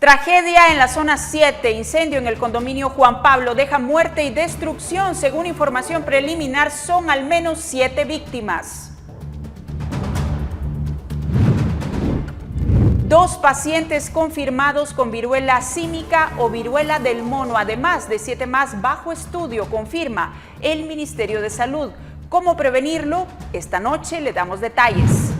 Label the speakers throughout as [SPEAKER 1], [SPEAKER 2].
[SPEAKER 1] Tragedia en la zona 7, incendio en el condominio Juan Pablo, deja muerte y destrucción. Según información preliminar, son al menos 7 víctimas. 2 pacientes confirmados con viruela símica o viruela del mono, además de 7 más bajo estudio, confirma el Ministerio de Salud. ¿Cómo prevenirlo? Esta noche le damos detalles.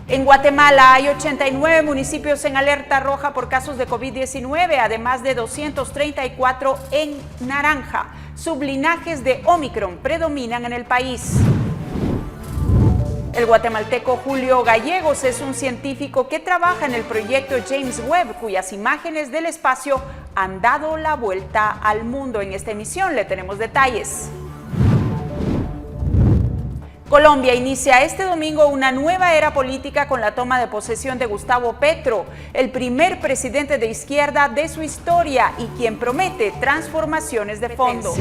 [SPEAKER 1] En Guatemala hay 89 municipios en alerta roja por casos de COVID-19, además de 234 en naranja. Sublinajes de Omicron predominan en el país. El guatemalteco Julio Gallegos es un científico que trabaja en el proyecto James Webb, cuyas imágenes del espacio han dado la vuelta al mundo. En esta emisión le tenemos detalles. Colombia inicia este domingo una nueva era política con la toma de posesión de Gustavo Petro, el primer presidente de izquierda de su historia y quien promete transformaciones de fondo.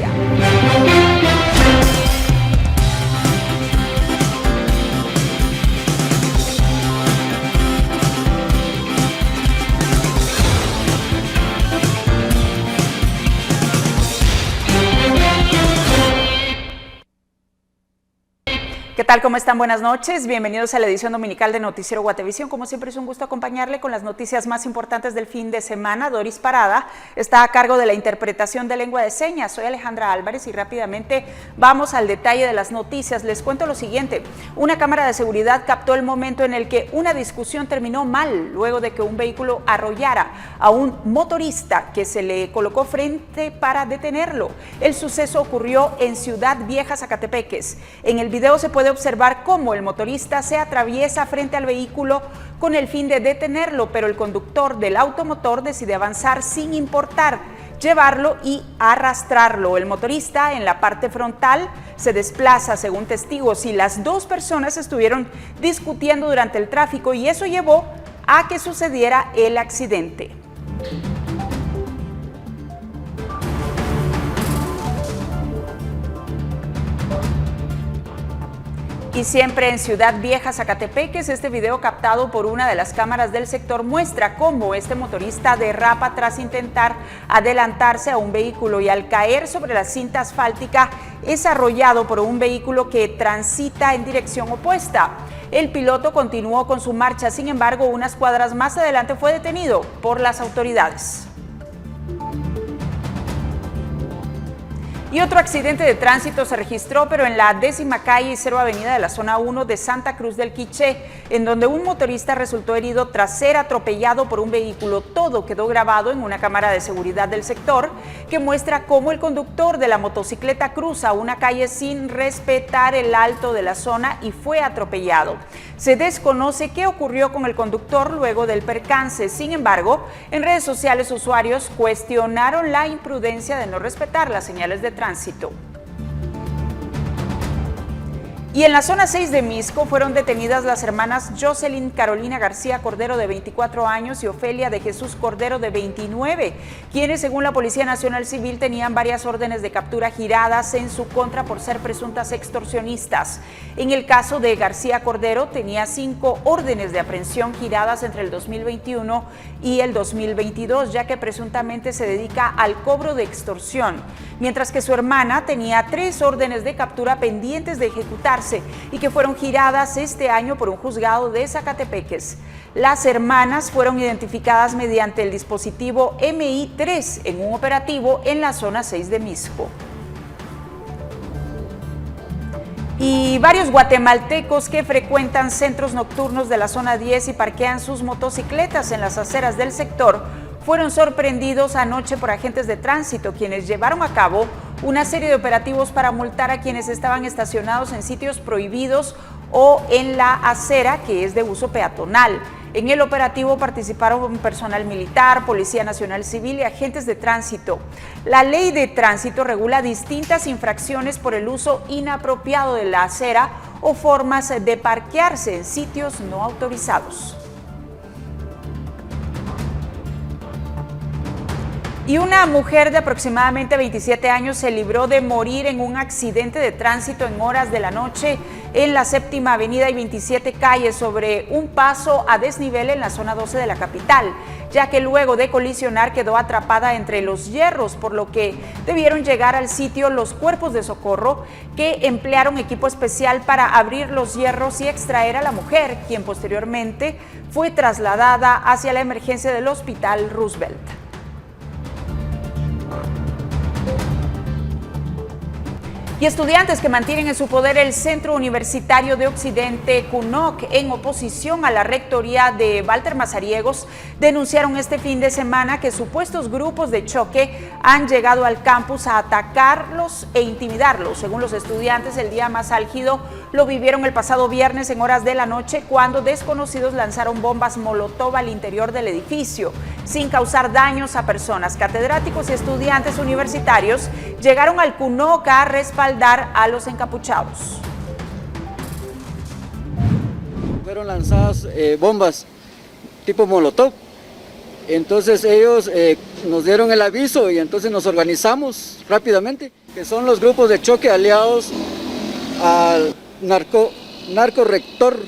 [SPEAKER 1] ¿Qué tal? ¿Cómo están? Buenas noches. Bienvenidos a la edición dominical de Noticiero Guatevisión. Como siempre es un gusto acompañarle con las noticias más importantes del fin de semana. Doris Parada está a cargo de la interpretación de lengua de señas. Soy Alejandra Álvarez y rápidamente vamos al detalle de las noticias. Les cuento lo siguiente. Una cámara de seguridad captó el momento en el que una discusión terminó mal luego de que un vehículo arrollara a un motorista que se le colocó frente para detenerlo. El suceso ocurrió en Ciudad Vieja, Zacatepeques. En el video se puede observar cómo el motorista se atraviesa frente al vehículo con el fin de detenerlo, pero el conductor del automotor decide avanzar sin importar llevarlo y arrastrarlo. El motorista en la parte frontal se desplaza, según testigos, y las 2 personas estuvieron discutiendo durante el tráfico y eso llevó a que sucediera el accidente. Y siempre en Ciudad Vieja, Zacatepeques, este video captado por una de las cámaras del sector muestra cómo este motorista derrapa tras intentar adelantarse a un vehículo y al caer sobre la cinta asfáltica es arrollado por un vehículo que transita en dirección opuesta. El piloto continuó con su marcha, sin embargo, unas cuadras más adelante fue detenido por las autoridades. Y otro accidente de tránsito se registró, pero en la 10ª calle y 0 avenida de la zona 1 de Santa Cruz del Quiché, en donde un motorista resultó herido tras ser atropellado por un vehículo. Todo quedó grabado en una cámara de seguridad del sector que muestra cómo el conductor de la motocicleta cruza una calle sin respetar el alto de la zona y fue atropellado. Se desconoce qué ocurrió con el conductor luego del percance. Sin embargo, en redes sociales usuarios cuestionaron la imprudencia de no respetar las señales de tránsito. Y en la zona 6 de Misco fueron detenidas las hermanas Jocelyn Carolina García Cordero, de 24 años, y Ofelia de Jesús Cordero, de 29, quienes, según la Policía Nacional Civil, tenían varias órdenes de captura giradas en su contra por ser presuntas extorsionistas. En el caso de García Cordero, tenía 5 órdenes de aprehensión giradas entre el 2021 y el 2022, ya que presuntamente se dedica al cobro de extorsión, mientras que su hermana tenía 3 órdenes de captura pendientes de ejecutarse y que fueron giradas este año por un juzgado de Zacatepeques. Las hermanas fueron identificadas mediante el dispositivo MI3 en un operativo en la zona 6 de Misco. Y varios guatemaltecos que frecuentan centros nocturnos de la zona 10 y parquean sus motocicletas en las aceras del sector fueron sorprendidos anoche por agentes de tránsito, quienes llevaron a cabo una serie de operativos para multar a quienes estaban estacionados en sitios prohibidos o en la acera que es de uso peatonal. En el operativo participaron personal militar, Policía Nacional Civil y agentes de tránsito. La ley de tránsito regula distintas infracciones por el uso inapropiado de la acera o formas de parquearse en sitios no autorizados. Y una mujer de aproximadamente 27 años se libró de morir en un accidente de tránsito en horas de la noche en la Séptima Avenida y 27 calles sobre un paso a desnivel en la zona 12 de la capital, ya que luego de colisionar quedó atrapada entre los hierros, por lo que debieron llegar al sitio los cuerpos de socorro que emplearon equipo especial para abrir los hierros y extraer a la mujer, quien posteriormente fue trasladada hacia la emergencia del Hospital Roosevelt. Y estudiantes que mantienen en su poder el Centro Universitario de Occidente, CUNOC, en oposición a la rectoría de Walter Mazariegos, denunciaron este fin de semana que supuestos grupos de choque han llegado al campus a atacarlos e intimidarlos. Según los estudiantes, el día más álgido lo vivieron el pasado viernes en horas de la noche, cuando desconocidos lanzaron bombas molotov al interior del edificio, sin causar daños a personas. Catedráticos y estudiantes universitarios llegaron al CUNOC a respaldar a los encapuchados.
[SPEAKER 2] Fueron lanzadas bombas tipo molotov. Entonces ellos nos dieron el aviso y entonces nos organizamos rápidamente, que son los grupos de choque aliados al narco rector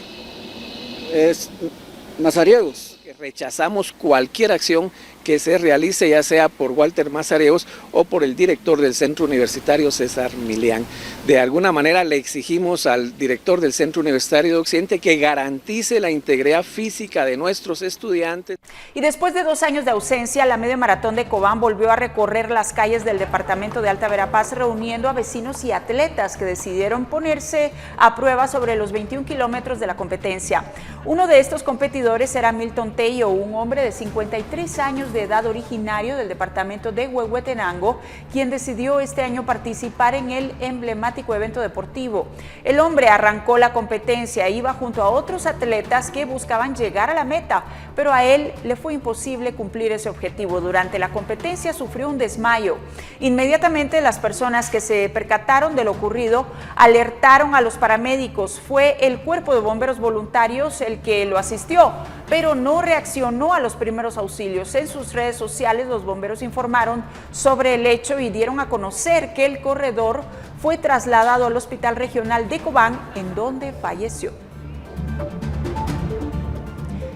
[SPEAKER 2] Mazariegos.
[SPEAKER 3] Rechazamos cualquier acción que se realice, ya sea por Walter Mazariegos o por el director del Centro Universitario, César Milián. De alguna manera le exigimos al director del Centro Universitario de Occidente que garantice la integridad física de nuestros estudiantes.
[SPEAKER 1] Y después de 2 años de ausencia, la media maratón de Cobán volvió a recorrer las calles del departamento de Alta Verapaz, reuniendo a vecinos y atletas que decidieron ponerse a prueba sobre los 21 kilómetros de la competencia. Uno de estos competidores era Milton Tello, un hombre de 53 años de edad, originario del departamento de Huehuetenango, quien decidió este año participar en el emblemático evento deportivo. El hombre arrancó la competencia, iba junto a otros atletas que buscaban llegar a la meta, pero a él le fue imposible cumplir ese objetivo. Durante la competencia sufrió un desmayo. Inmediatamente las personas que se percataron de lo ocurrido alertaron a los paramédicos. Fue el Cuerpo de Bomberos Voluntarios el que lo asistió, pero no reaccionó a los primeros auxilios. En sus redes sociales, los bomberos informaron sobre el hecho y dieron a conocer que el corredor fue trasladado al Hospital Regional de Cobán, en donde falleció.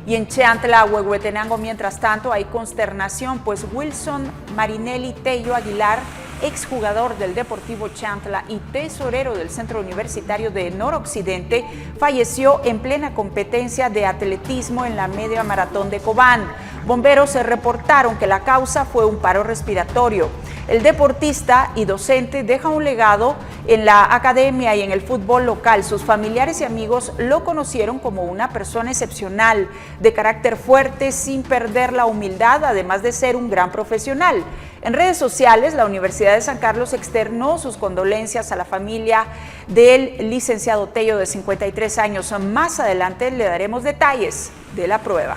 [SPEAKER 1] Y en Chantla, Huehuetenango, mientras tanto, hay consternación, pues Wilson Marinelli Tello Aguilar, exjugador del Deportivo Chantla y tesorero del Centro Universitario de Noroccidente, falleció en plena competencia de atletismo en la media maratón de Cobán. Bomberos se reportaron que la causa fue un paro respiratorio. El deportista y docente deja un legado en la academia y en el fútbol local. Sus familiares y amigos lo conocieron como una persona excepcional, de carácter fuerte, sin perder la humildad, además de ser un gran profesional. En redes sociales, la Universidad de San Carlos externó sus condolencias a la familia del licenciado Tello, de 53 años. Más adelante le daremos detalles de la prueba.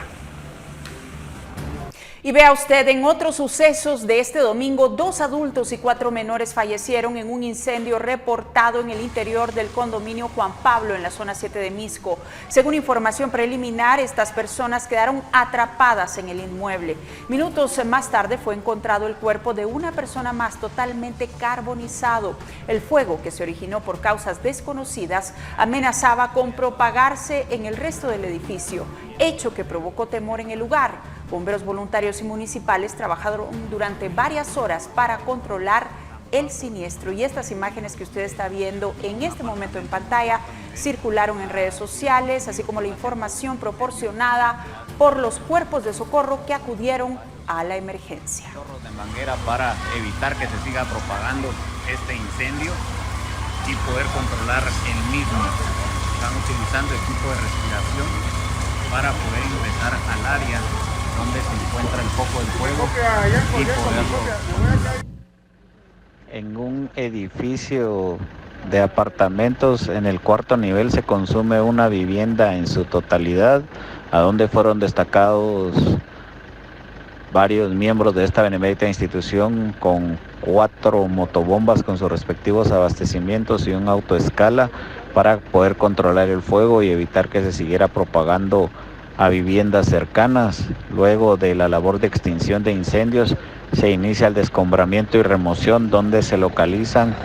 [SPEAKER 1] Y vea usted, en otros sucesos de este domingo, 2 adultos y 4 menores fallecieron en un incendio reportado en el interior del condominio Juan Pablo, en la zona 7 de Misco. Según información preliminar, estas personas quedaron atrapadas en el inmueble. Minutos más tarde fue encontrado el cuerpo de una persona más, totalmente carbonizado. El fuego, que se originó por causas desconocidas, amenazaba con propagarse en el resto del edificio, hecho que provocó temor en el lugar. Bomberos voluntarios y municipales trabajaron durante varias horas para controlar el siniestro, y estas imágenes que usted está viendo en este momento en pantalla circularon en redes sociales, así como la información proporcionada por los cuerpos de socorro que acudieron a la emergencia.
[SPEAKER 4] Chorros de manguera para evitar que se siga propagando este incendio y poder controlar el mismo. Están utilizando equipo de respiración para poder ingresar al área donde se encuentra el foco del fuego y poderlo.
[SPEAKER 5] En un edificio de apartamentos, en el 4º nivel, se consume una vivienda en su totalidad, a donde fueron destacados varios miembros de esta benemérita institución con 4 motobombas con sus respectivos abastecimientos y un autoescala para poder controlar el fuego y evitar que se siguiera propagando a viviendas cercanas. Luego de la labor de extinción de incendios, se inicia el descombramiento y remoción, donde se localizan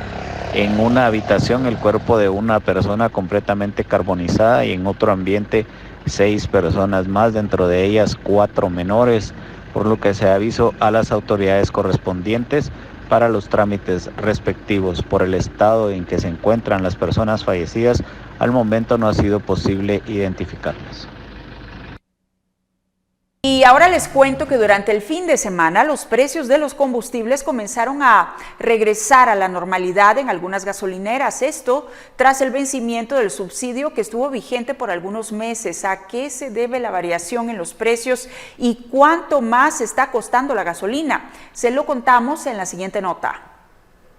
[SPEAKER 5] en una habitación el cuerpo de una persona completamente carbonizada y en otro ambiente 6 personas más, dentro de ellas 4 menores, por lo que se avisó a las autoridades correspondientes para los trámites respectivos. Por el estado en que se encuentran las personas fallecidas, al momento no ha sido posible identificarlas.
[SPEAKER 1] Y ahora les cuento que durante el fin de semana los precios de los combustibles comenzaron a regresar a la normalidad en algunas gasolineras. Esto tras el vencimiento del subsidio que estuvo vigente por algunos meses. ¿A qué se debe la variación en los precios y cuánto más está costando la gasolina? Se lo contamos en la siguiente nota.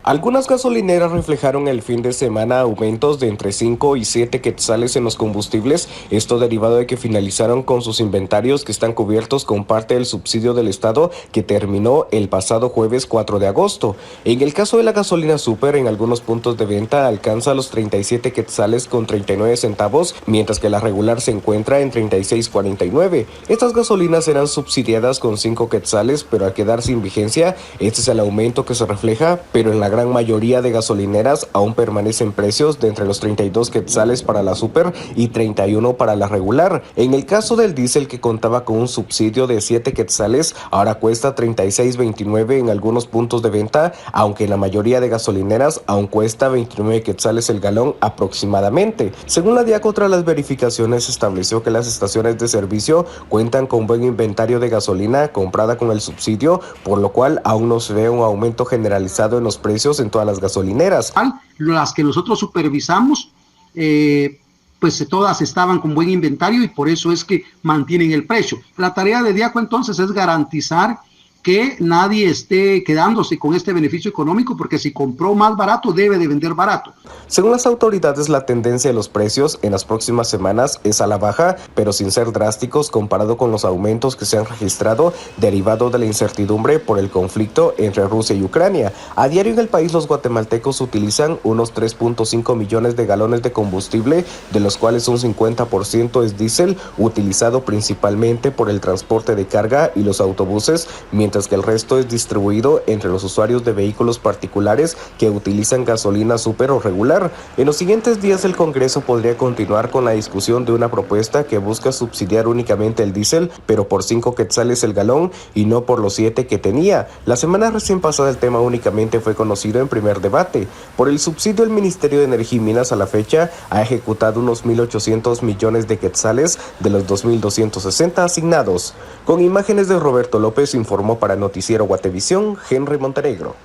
[SPEAKER 6] Algunas gasolineras reflejaron el fin de semana aumentos de entre 5 y 7 quetzales en los combustibles, esto derivado de que finalizaron con sus inventarios que están cubiertos con parte del subsidio del Estado que terminó el pasado jueves 4 de agosto. En el caso de la gasolina super, en algunos puntos de venta alcanza los 37 quetzales con 39 centavos, mientras que la regular se encuentra en 36.49. Estas gasolinas eran subsidiadas con 5 quetzales, pero al quedar sin vigencia, este es el aumento que se refleja, pero en la gran mayoría de gasolineras aún permanecen precios de entre los 32 quetzales para la super y 31 para la regular. En el caso del diésel, que contaba con un subsidio de 7 quetzales, ahora cuesta 36.29 en algunos puntos de venta, aunque en la mayoría de gasolineras aún cuesta 29 quetzales el galón aproximadamente. Según la Diaco, tras las verificaciones estableció que las estaciones de servicio cuentan con buen inventario de gasolina comprada con el subsidio, por lo cual aún no se ve un aumento generalizado en los precios en todas las gasolineras.
[SPEAKER 7] Las que nosotros supervisamos, pues todas estaban con buen inventario y por eso es que mantienen el precio. La tarea de Diaco entonces es garantizar que nadie esté quedándose con este beneficio económico, porque si compró más barato debe de vender barato.
[SPEAKER 6] Según las autoridades, la tendencia de los precios en las próximas semanas es a la baja, pero sin ser drásticos comparado con los aumentos que se han registrado derivado de la incertidumbre por el conflicto entre Rusia y Ucrania. A diario en el país, los guatemaltecos utilizan unos 3.5 millones de galones de combustible, de los cuales un 50% es diésel, utilizado principalmente por el transporte de carga y los autobuses, mientras que el resto es distribuido entre los usuarios de vehículos particulares que utilizan gasolina super o regular. En los siguientes días el Congreso podría continuar con la discusión de una propuesta que busca subsidiar únicamente el diésel, pero por 5 quetzales el galón y no por los 7 que tenía. La semana recién pasada el tema únicamente fue conocido en primer debate. Por el subsidio, el Ministerio de Energía y Minas a la fecha ha ejecutado unos 1.800 millones de quetzales de los 2.260 asignados. Con imágenes de Roberto López, informó para Noticiero Guatevisión, Henry Montenegro.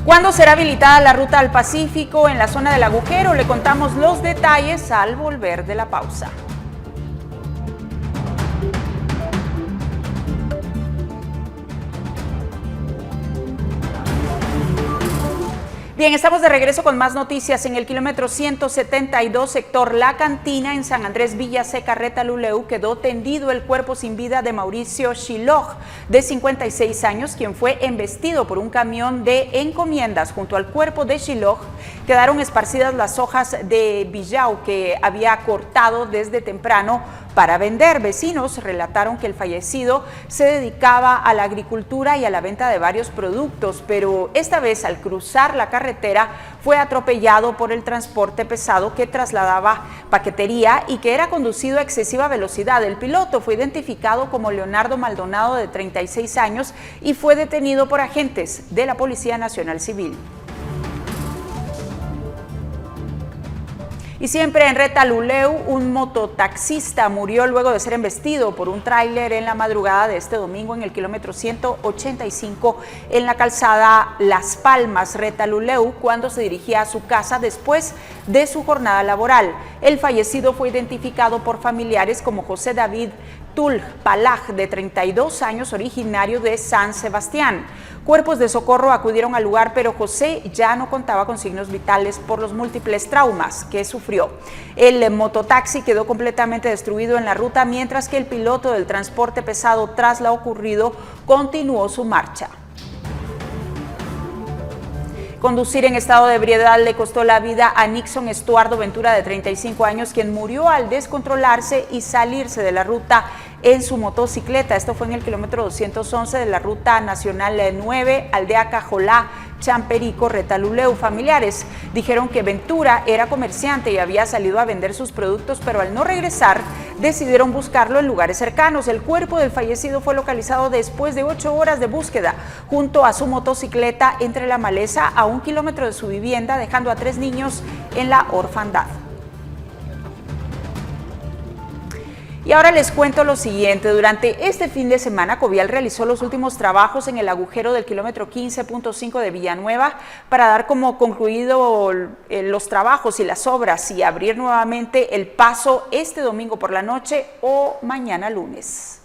[SPEAKER 1] ¿Cuándo será habilitada la ruta al Pacífico en la zona del Agujero? Le contamos los detalles al volver de la pausa. Bien, estamos de regreso con más noticias. En el kilómetro 172, sector La Cantina, en San Andrés Villaseca, Retalhuleu, quedó tendido el cuerpo sin vida de Mauricio Shiloj, de 56 años, quien fue embestido por un camión de encomiendas. Junto al cuerpo de Shiloj quedaron esparcidas las hojas de billau que había cortado desde temprano para vender. Vecinos relataron que el fallecido se dedicaba a la agricultura y a la venta de varios productos, pero esta vez al cruzar la carretera fue atropellado por el transporte pesado que trasladaba paquetería y que era conducido a excesiva velocidad. El piloto fue identificado como Leonardo Maldonado, de 36 años, y fue detenido por agentes de la Policía Nacional Civil. Y siempre en Retalhuleu, un mototaxista murió luego de ser embestido por un tráiler en la madrugada de este domingo en el kilómetro 185 en la calzada Las Palmas, Retalhuleu, cuando se dirigía a su casa después de su jornada laboral. El fallecido fue identificado por familiares como José David Tulj Palaj, de 32 años, originario de San Sebastián. Cuerpos de socorro acudieron al lugar, pero José ya no contaba con signos vitales por los múltiples traumas que sufrió. El mototaxi quedó completamente destruido en la ruta, mientras que el piloto del transporte pesado, tras lo ocurrido, continuó su marcha. Conducir en estado de ebriedad le costó la vida a Nixon Estuardo Ventura, de 35 años, quien murió al descontrolarse y salirse de la ruta en su motocicleta. Esto fue en el kilómetro 211 de la ruta nacional 9, aldea Cajolá, Champerico, Retaluleu. Familiares dijeron que Ventura era comerciante y había salido a vender sus productos, pero al no regresar decidieron buscarlo en lugares cercanos. El cuerpo del fallecido fue localizado después de 8 horas de búsqueda junto a su motocicleta entre la maleza a 1 kilómetro de su vivienda, dejando a 3 niños en la orfandad. Y ahora les cuento lo siguiente. Durante este fin de semana, Covial realizó los últimos trabajos en el agujero del kilómetro 15.5 de Villanueva para dar como concluido los trabajos y las obras y abrir nuevamente el paso este domingo por la noche o mañana lunes.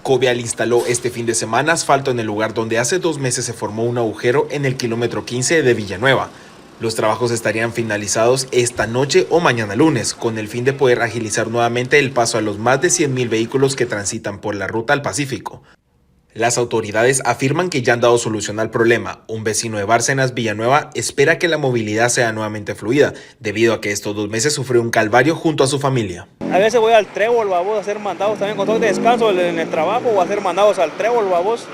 [SPEAKER 8] Covial instaló este fin de semana asfalto en el lugar donde hace 2 meses se formó un agujero en el kilómetro 15 de Villanueva. Los trabajos estarían finalizados esta noche o mañana lunes, con el fin de poder agilizar nuevamente el paso a los más de 100.000 vehículos que transitan por la ruta al Pacífico. Las autoridades afirman que ya han dado solución al problema. Un vecino de Bárcenas, Villanueva, espera que la movilidad sea nuevamente fluida, debido a que estos 2 meses sufrió un calvario junto a su familia.
[SPEAKER 9] A veces voy al Trébol, babos, a hacer mandados también con todo de descanso en el trabajo, o a hacer mandados al Trébol, babos,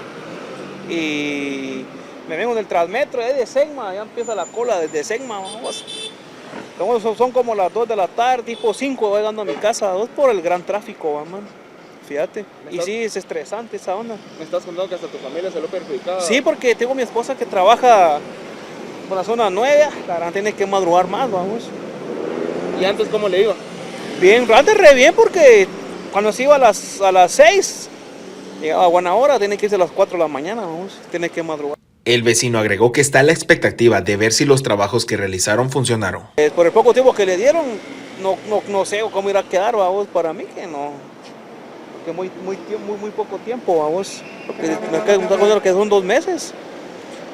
[SPEAKER 9] y me vengo del Transmetro, de Segma, ya empieza la cola desde Segma, vamos. Son como las 2 de la tarde, tipo 5, voy llegando a mi casa, 2 por el gran tráfico, vamos. Fíjate, y sí, es estresante esa onda.
[SPEAKER 10] ¿Me estás contando que hasta tu familia se lo perjudicaba?
[SPEAKER 9] Sí, porque tengo mi esposa que trabaja por la zona 9, la verdad tiene que madrugar más, vamos.
[SPEAKER 10] ¿Y antes cómo le iba?
[SPEAKER 9] Bien, antes re bien, porque cuando se iba a las 6, llegaba a buena hora, tiene que irse a las 4 de la mañana, vamos, tiene que madrugar.
[SPEAKER 8] El vecino agregó que está a la expectativa de ver si los trabajos que realizaron funcionaron.
[SPEAKER 9] Por el poco tiempo que le dieron, no sé cómo irá a quedar, vamos, para mí que no. Que muy poco tiempo, vamos. Porque me queda claro que son 2 meses.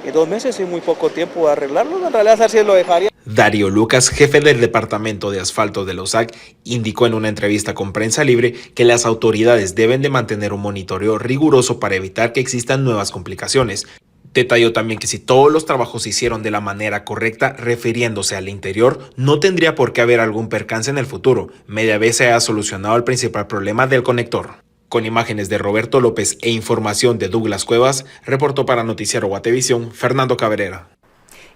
[SPEAKER 9] Y 2 meses es muy poco tiempo de arreglarlo. En realidad, así lo dejaría.
[SPEAKER 8] Darío Lucas, jefe del Departamento de Asfalto de la USAC, indicó en una entrevista con Prensa Libre que las autoridades deben de mantener un monitoreo riguroso para evitar que existan nuevas complicaciones. Detalló también que si todos los trabajos se hicieron de la manera correcta, refiriéndose al interior, no tendría por qué haber algún percance en el futuro, media vez se haya solucionado el principal problema del conector. Con imágenes de Roberto López e información de Douglas Cuevas, reportó para Noticiero Guatevisión, Fernando Cabrera.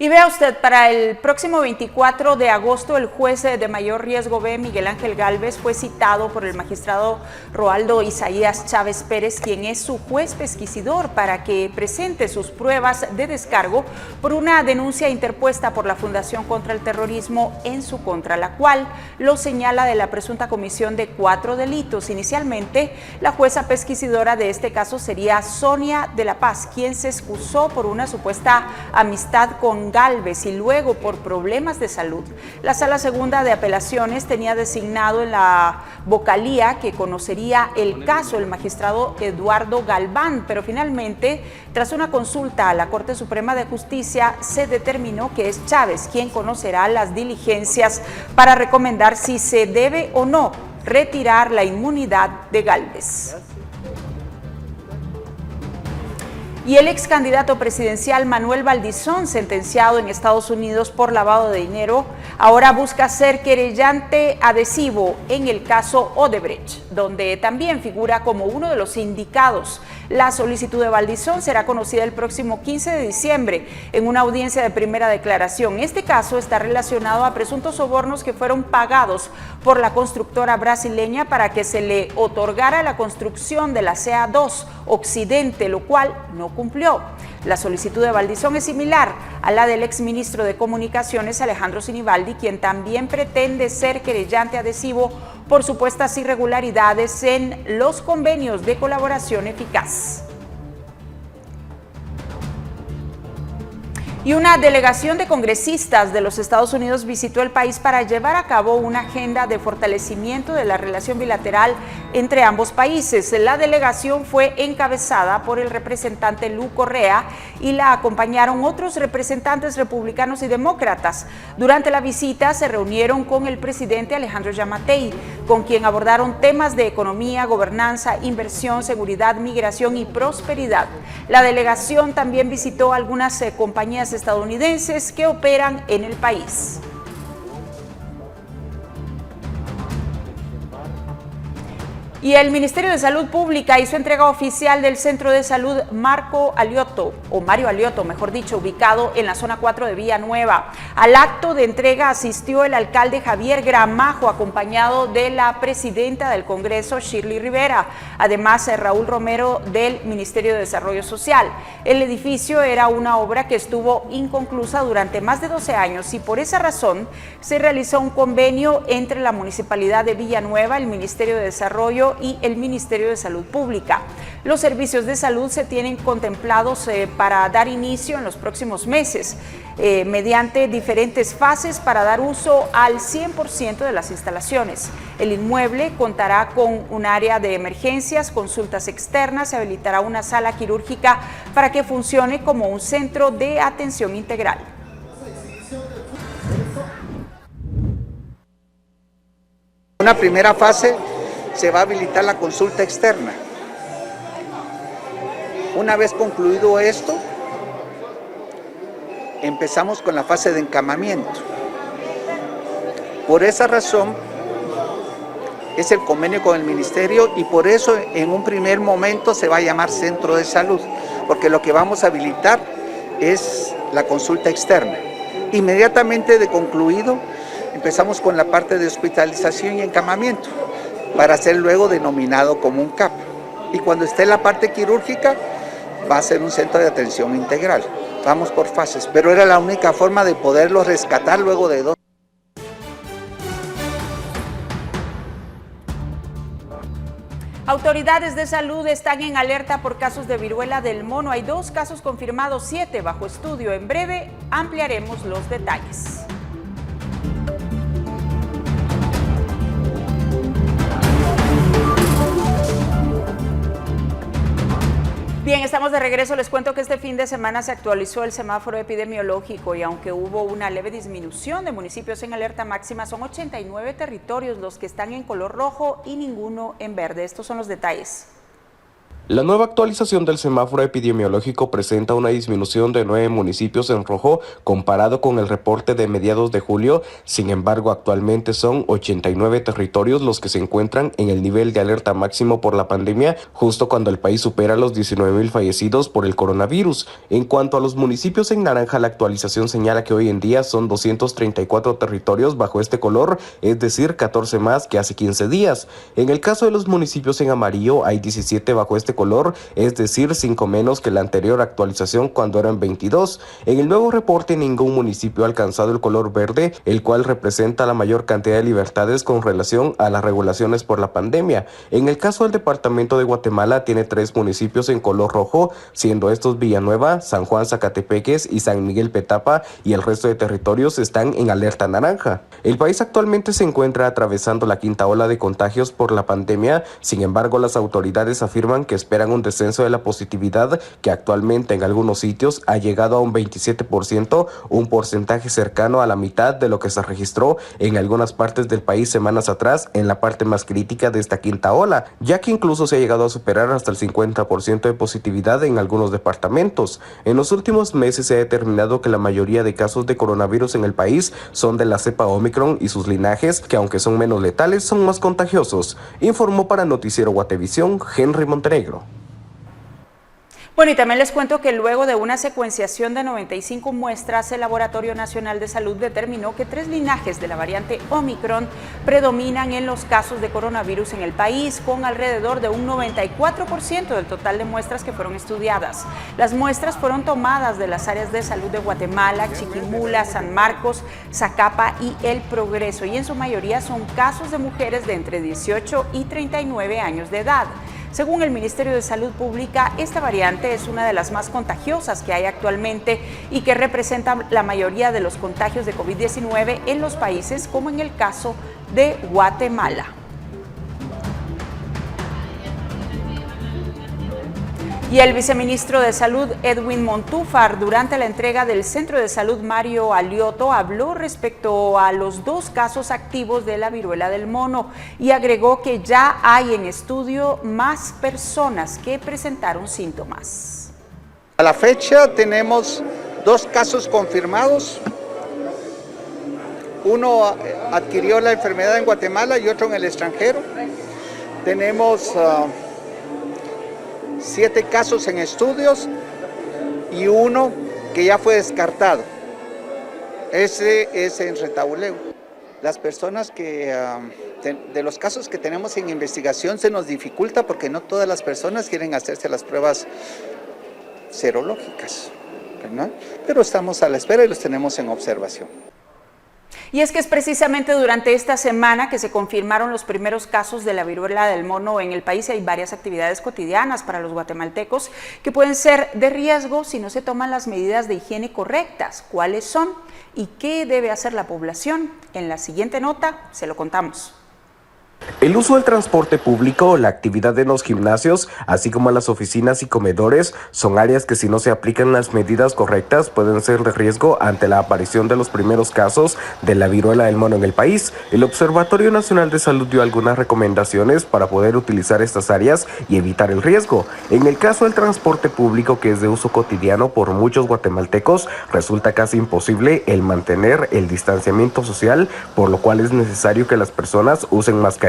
[SPEAKER 1] Y vea usted, para el próximo 24 de agosto, el juez de mayor riesgo B, Miguel Ángel Gálvez, fue citado por el magistrado Roaldo Isaías Chávez Pérez, quien es su juez pesquisidor, para que presente sus pruebas de descargo por una denuncia interpuesta por la Fundación contra el Terrorismo en su contra, la cual lo señala de la presunta comisión de 4 delitos. Inicialmente, la jueza pesquisidora de este caso sería Sonia de la Paz, quien se excusó por una supuesta amistad con Gálvez y luego por problemas de salud. La Sala Segunda de Apelaciones tenía designado en la vocalía que conocería el caso el magistrado Eduardo Galván, pero finalmente, tras una consulta a la Corte Suprema de Justicia, se determinó que es Chávez quien conocerá las diligencias para recomendar si se debe o no retirar la inmunidad de Gálvez. Y el ex candidato presidencial Manuel Valdizón, sentenciado en Estados Unidos por lavado de dinero, ahora busca ser querellante adhesivo en el caso Odebrecht, donde también figura como uno de los indicados. La solicitud de Valdizón será conocida el próximo 15 de diciembre en una audiencia de primera declaración. Este caso está relacionado a presuntos sobornos que fueron pagados por la constructora brasileña para que se le otorgara la construcción de la CA2 Occidente, lo cual no cumplió. La solicitud de Valdizón es similar a la del exministro de Comunicaciones Alejandro Sinibaldi, quien también pretende ser querellante adhesivo por supuestas irregularidades en los convenios de colaboración eficaz. Y una delegación de congresistas de los Estados Unidos visitó el país para llevar a cabo una agenda de fortalecimiento de la relación bilateral entre ambos países. La delegación fue encabezada por el representante Lou Correa y la acompañaron otros representantes republicanos y demócratas. Durante la visita se reunieron con el presidente Alejandro Yamatei, con quien abordaron temas de economía, gobernanza, inversión, seguridad, migración y prosperidad. La delegación también visitó algunas compañías estadounidenses que operan en el país. Y el Ministerio de Salud Pública hizo entrega oficial del Centro de Salud Mario Alioto, mejor dicho, ubicado en la zona 4 de Villanueva. Al acto de entrega asistió el alcalde Javier Gramajo, acompañado de la presidenta del Congreso, Shirley Rivera, además Raúl Romero del Ministerio de Desarrollo Social. El edificio era una obra que estuvo inconclusa durante más de 12 años y por esa razón se realizó un convenio entre la Municipalidad de Villanueva, el Ministerio de Desarrollo y el Ministerio de Salud Pública. Los servicios de salud se tienen contemplados para dar inicio en los próximos meses, mediante diferentes fases para dar uso al 100% de las instalaciones. El inmueble contará con un área de emergencias, consultas externas, se habilitará una sala quirúrgica para que funcione como un centro de atención integral.
[SPEAKER 11] Una primera fase se va a habilitar la consulta externa. Una vez concluido esto, empezamos con la fase de encamamiento. Por esa razón es el convenio con el ministerio y por eso en un primer momento se va a llamar centro de salud, porque lo que vamos a habilitar es la consulta externa. Inmediatamente de concluido, empezamos con la parte de hospitalización y encamamiento, para ser luego denominado como un CAP. Y cuando esté la parte quirúrgica, va a ser un centro de atención integral. Vamos por fases, pero era la única forma de poderlo rescatar luego de 2.
[SPEAKER 1] Autoridades de salud están en alerta por casos de viruela del mono. Hay 2 casos confirmados, 7 bajo estudio. En breve ampliaremos los detalles. Bien, estamos de regreso. Les cuento que este fin de semana se actualizó el semáforo epidemiológico y aunque hubo una leve disminución de municipios en alerta máxima, son 89 territorios los que están en color rojo y ninguno en verde. Estos son los detalles.
[SPEAKER 6] La nueva actualización del semáforo epidemiológico presenta una disminución de 9 municipios en rojo comparado con el reporte de mediados de julio. Sin embargo, actualmente son 89 territorios los que se encuentran en el nivel de alerta máximo por la pandemia, justo cuando el país supera los 19,000 fallecidos por el coronavirus. En cuanto a los municipios en naranja, la actualización señala que hoy en día son 234 territorios bajo este color, es decir, 14 más que hace 15 días. En el caso de los municipios en amarillo, hay 17 bajo este color, es decir, 5 menos que la anterior actualización cuando eran 22. En el nuevo reporte ningún municipio ha alcanzado el color verde, el cual representa la mayor cantidad de libertades con relación a las regulaciones por la pandemia. En el caso del departamento de Guatemala tiene 3 municipios en color rojo, siendo estos Villanueva, San Juan Zacatepeques y San Miguel Petapa, y el resto de territorios están en alerta naranja. El país actualmente se encuentra atravesando la 5ª ola de contagios por la pandemia. Sin embargo, las autoridades afirman que esperan un descenso de la positividad que actualmente en algunos sitios ha llegado a un 27%, un porcentaje cercano a la mitad de lo que se registró en algunas partes del país semanas atrás en la parte más crítica de esta 5ª ola, ya que incluso se ha llegado a superar hasta el 50% de positividad en algunos departamentos. En los últimos meses se ha determinado que la mayoría de casos de coronavirus en el país son de la cepa Omicron y sus linajes, que aunque son menos letales, son más contagiosos. Informó para Noticiero Guatevisión, Henry Montenegro.
[SPEAKER 1] Bueno, y también les cuento que luego de una secuenciación de 95 muestras, el Laboratorio Nacional de Salud determinó que 3 linajes de la variante Omicron predominan en los casos de coronavirus en el país, con alrededor de un 94% del total de muestras que fueron estudiadas. Las muestras fueron tomadas de las áreas de salud de Guatemala, Chiquimula, San Marcos, Zacapa y El Progreso, y en su mayoría son casos de mujeres de entre 18 y 39 años de edad. Según el Ministerio de Salud Pública, esta variante es una de las más contagiosas que hay actualmente y que representa la mayoría de los contagios de COVID-19 en los países, como en el caso de Guatemala. Y el viceministro de Salud, Edwin Montúfar, durante la entrega del Centro de Salud Mario Alioto, habló respecto a los 2 casos activos de la viruela del mono y agregó que ya hay en estudio más personas que presentaron síntomas.
[SPEAKER 11] A la fecha tenemos 2 casos confirmados. Uno adquirió la enfermedad en Guatemala y otro en el extranjero. tenemos 7 casos en estudios y 1 que ya fue descartado. Ese es en Retabuleu. Las personas que, de los casos que tenemos en investigación se nos dificulta porque no todas las personas quieren hacerse las pruebas serológicas, ¿no? Pero estamos a la espera y los tenemos en observación.
[SPEAKER 1] Y es que es precisamente durante esta semana que se confirmaron los primeros casos de la viruela del mono en el país y hay varias actividades cotidianas para los guatemaltecos que pueden ser de riesgo si no se toman las medidas de higiene correctas. ¿Cuáles son y qué debe hacer la población? En la siguiente nota se lo contamos.
[SPEAKER 6] El uso del transporte público, la actividad en los gimnasios, así como en las oficinas y comedores, son áreas que si no se aplican las medidas correctas pueden ser de riesgo ante la aparición de los primeros casos de la viruela del mono en el país. El Observatorio Nacional de Salud dio algunas recomendaciones para poder utilizar estas áreas y evitar el riesgo. En el caso del transporte público, que es de uso cotidiano por muchos guatemaltecos, resulta casi imposible el mantener el distanciamiento social, por lo cual es necesario que las personas usen mascarillas,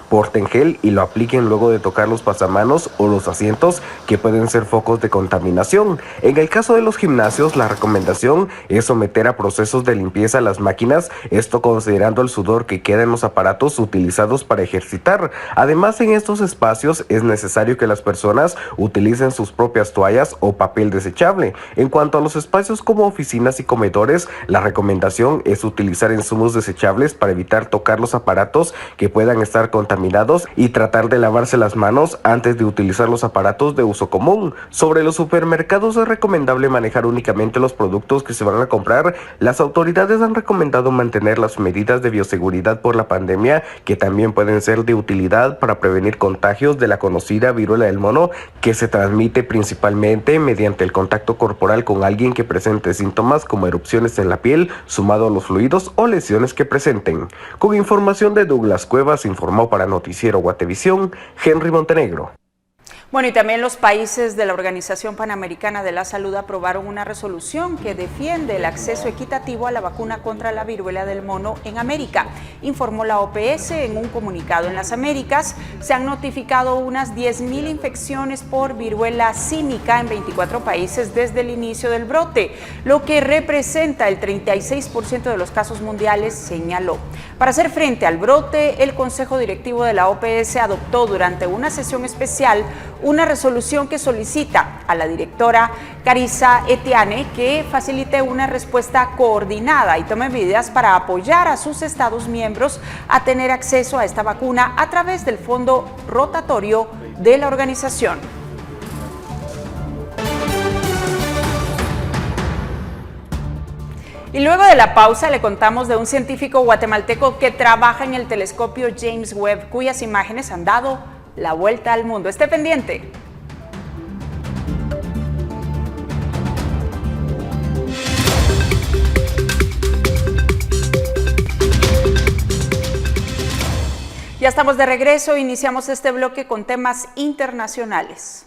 [SPEAKER 6] porten gel y lo apliquen luego de tocar los pasamanos o los asientos que pueden ser focos de contaminación. En el caso de los gimnasios, la recomendación es someter a procesos de limpieza las máquinas, esto considerando el sudor que queda en los aparatos utilizados para ejercitar. Además, en estos espacios es necesario que las personas utilicen sus propias toallas o papel desechable. En cuanto a los espacios como oficinas y comedores, la recomendación es utilizar insumos desechables para evitar tocar los aparatos que puedan estar contaminados y tratar de lavarse las manos antes de utilizar los aparatos de uso común. Sobre los supermercados, es recomendable manejar únicamente los productos que se van a comprar. Las autoridades han recomendado mantener las medidas de bioseguridad por la pandemia, que también pueden ser de utilidad para prevenir contagios de la conocida viruela del mono, que se transmite principalmente mediante el contacto corporal con alguien que presente síntomas como erupciones en la piel, sumado a los fluidos o lesiones que presenten. Con información de Douglas Cuevas, informó para Noticiero Guatevisión, Henry Montenegro.
[SPEAKER 1] Bueno, y también los países de la Organización Panamericana de la Salud aprobaron una resolución que defiende el acceso equitativo a la vacuna contra la viruela del mono en América, informó la OPS en un comunicado. En las Américas se han notificado unas 10.000 infecciones por viruela símica en 24 países desde el inicio del brote, lo que representa el 36% de los casos mundiales, señaló. Para hacer frente al brote, el Consejo Directivo de la OPS adoptó durante una sesión especial una resolución que solicita a la directora Carissa Etienne que facilite una respuesta coordinada y tome medidas para apoyar a sus estados miembros a tener acceso a esta vacuna a través del fondo rotatorio de la organización. Y luego de la pausa le contamos de un científico guatemalteco que trabaja en el telescopio James Webb, cuyas imágenes han dado la vuelta al mundo. Esté pendiente. Ya estamos de regreso, iniciamos este bloque con temas internacionales.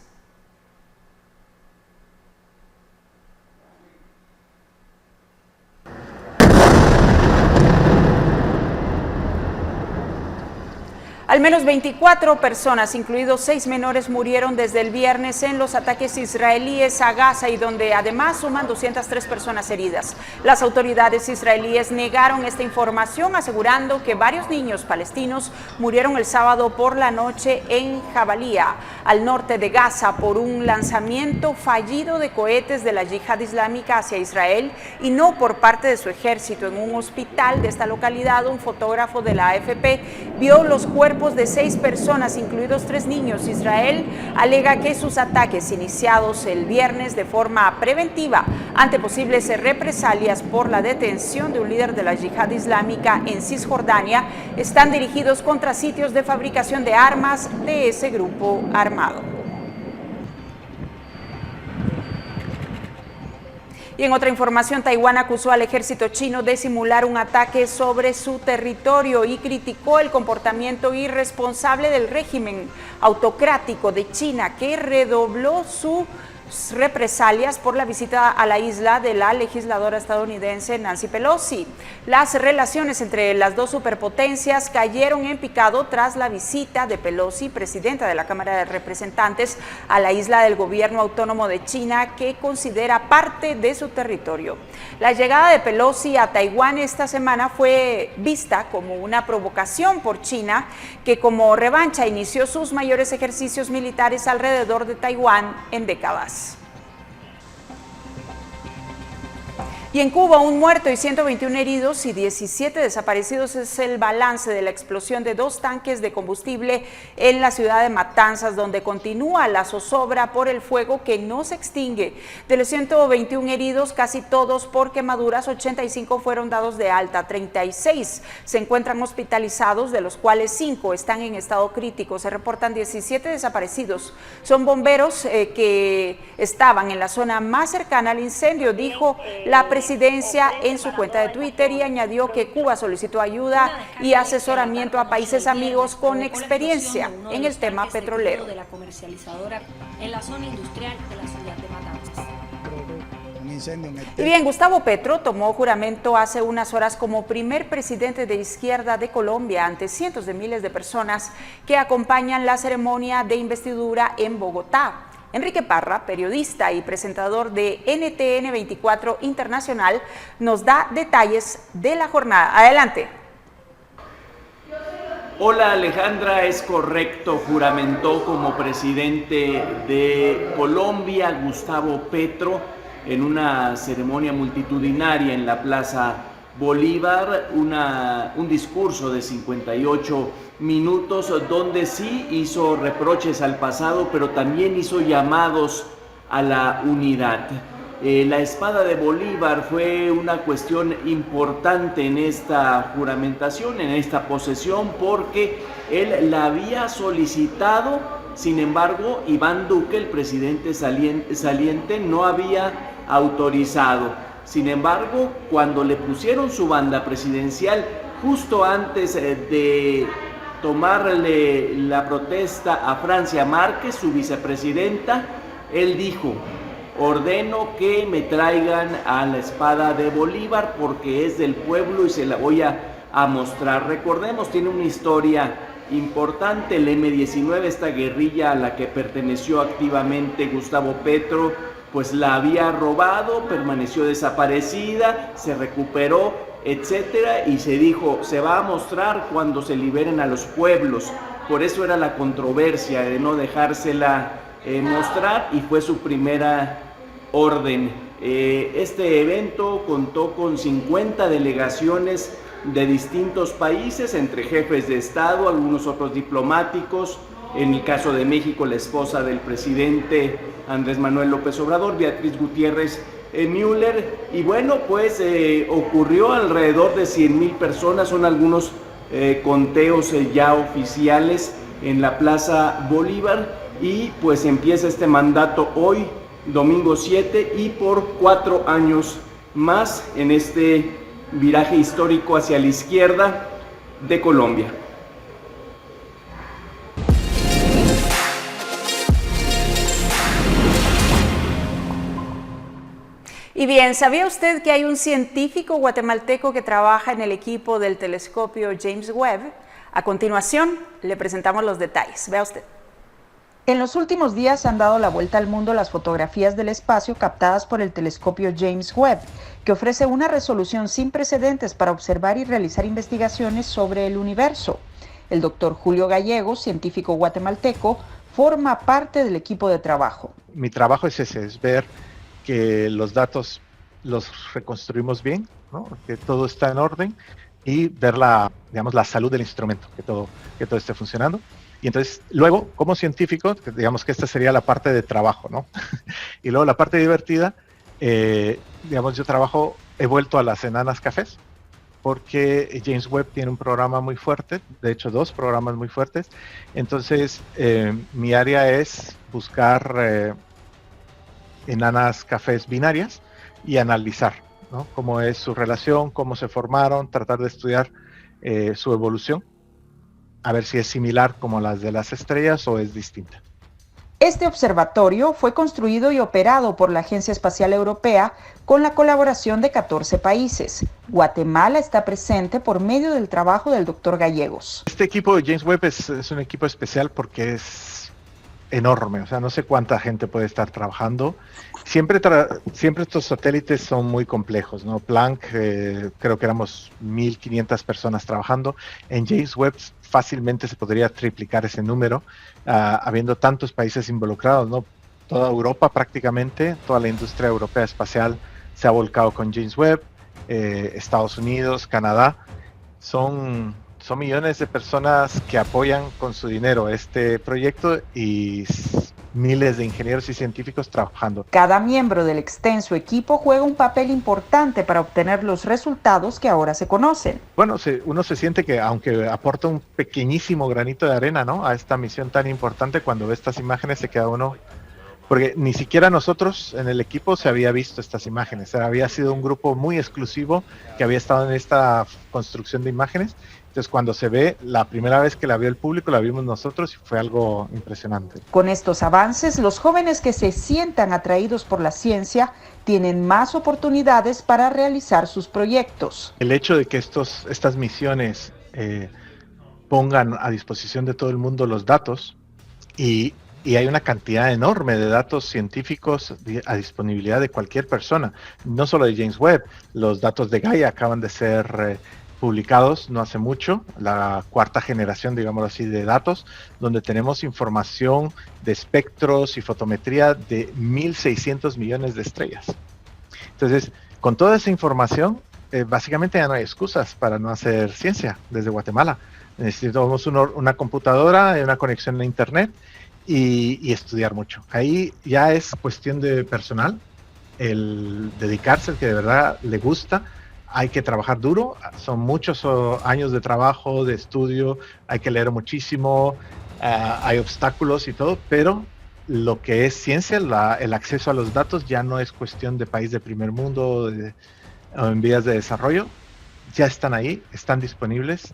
[SPEAKER 1] Al menos 24 personas, incluidos 6 menores, murieron desde el viernes en los ataques israelíes a Gaza y donde además suman 203 personas heridas. Las autoridades israelíes negaron esta información, asegurando que varios niños palestinos murieron el sábado por la noche en Jabalía, al norte de Gaza, por un lanzamiento fallido de cohetes de la Yihad Islámica hacia Israel y no por parte de su ejército. En un hospital de esta localidad, un fotógrafo de la AFP vio los cuerpos de 6 personas, incluidos 3 niños. Israel alega que sus ataques iniciados el viernes de forma preventiva ante posibles represalias por la detención de un líder de la Yihad Islámica en Cisjordania están dirigidos contra sitios de fabricación de armas de ese grupo armado. Y en otra información, Taiwán acusó al ejército chino de simular un ataque sobre su territorio y criticó el comportamiento irresponsable del régimen autocrático de China, que redobló su represalias por la visita a la isla de la legisladora estadounidense Nancy Pelosi. Las relaciones entre las dos superpotencias cayeron en picado tras la visita de Pelosi, presidenta de la Cámara de Representantes, a la isla del gobierno autónomo de China, que considera parte de su territorio. La llegada de Pelosi a Taiwán esta semana fue vista como una provocación por China, que como revancha inició sus mayores ejercicios militares alrededor de Taiwán en décadas. Y en Cuba, un muerto y 121 heridos y 17 desaparecidos es el balance de la explosión de 2 tanques de combustible en la ciudad de Matanzas, donde continúa la zozobra por el fuego que no se extingue. De los 121 heridos, casi todos por quemaduras, 85 fueron dados de alta, 36 se encuentran hospitalizados, de los cuales 5 están en estado crítico. Se reportan 17 desaparecidos. Son bomberos que estaban en la zona más cercana al incendio, dijo la presidencia en su cuenta de Twitter, y añadió que Cuba solicitó ayuda y asesoramiento a países amigos con experiencia en el tema petrolero.
[SPEAKER 12] De la comercializadora en la zona industrial de la ciudad de Matanzas.
[SPEAKER 1] Y bien, Gustavo Petro tomó juramento hace unas horas como primer presidente de izquierda de Colombia ante cientos de miles de personas que acompañan la ceremonia de investidura en Bogotá. Enrique Parra, periodista y presentador de NTN 24 Internacional, nos da detalles de la jornada. Adelante.
[SPEAKER 13] Hola Alejandra, es correcto, juramentó como presidente de Colombia Gustavo Petro en una ceremonia multitudinaria en la Plaza Bolívar, un discurso de 58 minutos donde sí hizo reproches al pasado, pero también hizo llamados a la unidad. La espada de Bolívar fue una cuestión importante en esta juramentación, en esta posesión, porque él la había solicitado. Sin embargo, Iván Duque, el presidente saliente, no había autorizado. Sin embargo, cuando le pusieron su banda presidencial, justo antes de tomarle la protesta a Francia Márquez, su vicepresidenta, él dijo: ordeno que me traigan a la espada de Bolívar porque es del pueblo y se la voy a mostrar. Recordemos, tiene una historia importante, el M-19, esta guerrilla a la que perteneció activamente Gustavo Petro, pues la había robado, permaneció desaparecida, se recuperó, etcétera, y se dijo, se va a mostrar cuando se liberen a los pueblos. Por eso era la controversia de no dejársela mostrar, y fue su primera orden. Este evento contó con 50 delegaciones de distintos países, entre jefes de Estado, algunos otros diplomáticos. En el caso de México, la esposa del presidente Andrés Manuel López Obrador, Beatriz Gutiérrez Müller, y bueno, pues ocurrió alrededor de 100,000 personas, son algunos conteos ya oficiales en la Plaza Bolívar, y pues empieza este mandato hoy, domingo 7, y por 4 años más en este viraje histórico hacia la izquierda de Colombia.
[SPEAKER 1] Y bien, ¿sabía usted que hay un científico guatemalteco que trabaja en el equipo del telescopio James Webb? A continuación, le presentamos los detalles. Vea usted. En los últimos días han dado la vuelta al mundo las fotografías del espacio captadas por el telescopio James Webb, que ofrece una resolución sin precedentes para observar y realizar investigaciones sobre el universo. El doctor Julio Gallegos, científico guatemalteco, forma parte del equipo de trabajo.
[SPEAKER 14] Mi trabajo es ese, es ver que los datos los reconstruimos bien, ¿no? Que todo está en orden, y ver la salud del instrumento, que todo esté funcionando. Y entonces, luego, como científico, digamos que esta sería la parte de trabajo, ¿no? Y luego la parte divertida, yo he vuelto a las enanas cafés, porque James Webb tiene un programa muy fuerte, de hecho 2 programas muy fuertes. Entonces, mi área es buscar enanas cafés binarias y analizar, ¿no? Cómo es su relación, cómo se formaron, tratar de estudiar su evolución, a ver si es similar como las de las estrellas o es distinta.
[SPEAKER 1] Este observatorio fue construido y operado por la Agencia Espacial Europea con la colaboración de 14 países. Guatemala está presente por medio del trabajo del Dr. Gallegos.
[SPEAKER 14] Este equipo de James Webb es un equipo especial porque es enorme, o sea, no sé cuánta gente puede estar trabajando. Siempre estos satélites son muy complejos, ¿no? Planck, creo que éramos 1.500 personas trabajando. En James Webb fácilmente se podría triplicar ese número, habiendo tantos países involucrados, ¿no? Toda Europa prácticamente, toda la industria europea espacial se ha volcado con James Webb, Estados Unidos, Canadá. Son millones de personas que apoyan con su dinero este proyecto y miles de ingenieros y científicos trabajando.
[SPEAKER 1] Cada miembro del extenso equipo juega un papel importante para obtener los resultados que ahora se conocen.
[SPEAKER 14] Bueno, uno se siente que aunque aporta un pequeñísimo granito de arena, ¿no?, a esta misión tan importante, cuando ve estas imágenes se queda uno... Porque ni siquiera nosotros en el equipo se había visto estas imágenes. Había sido un grupo muy exclusivo que había estado en esta construcción de imágenes. Entonces, cuando se ve, la primera vez que la vio el público, la vimos nosotros y fue algo impresionante.
[SPEAKER 1] Con estos avances, los jóvenes que se sientan atraídos por la ciencia tienen más oportunidades para realizar sus proyectos.
[SPEAKER 14] El hecho de que estas misiones pongan a disposición de todo el mundo los datos y hay una cantidad enorme de datos científicos a disponibilidad de cualquier persona, no solo de James Webb. Los datos de Gaia acaban de ser publicados no hace mucho, la cuarta generación, digámoslo así, de datos, donde tenemos información de espectros y fotometría de 1.600 millones de estrellas. Entonces, con toda esa información, básicamente ya no hay excusas para no hacer ciencia desde Guatemala. Necesitamos una computadora, una conexión a internet, y estudiar mucho. Ahí ya es cuestión de personal, el dedicarse, el que de verdad le gusta. Hay que trabajar duro, son muchos años de trabajo, de estudio, hay que leer muchísimo, hay obstáculos y todo, pero lo que es ciencia, el acceso a los datos ya no es cuestión de país de primer mundo o en vías de desarrollo, ya están ahí, están disponibles.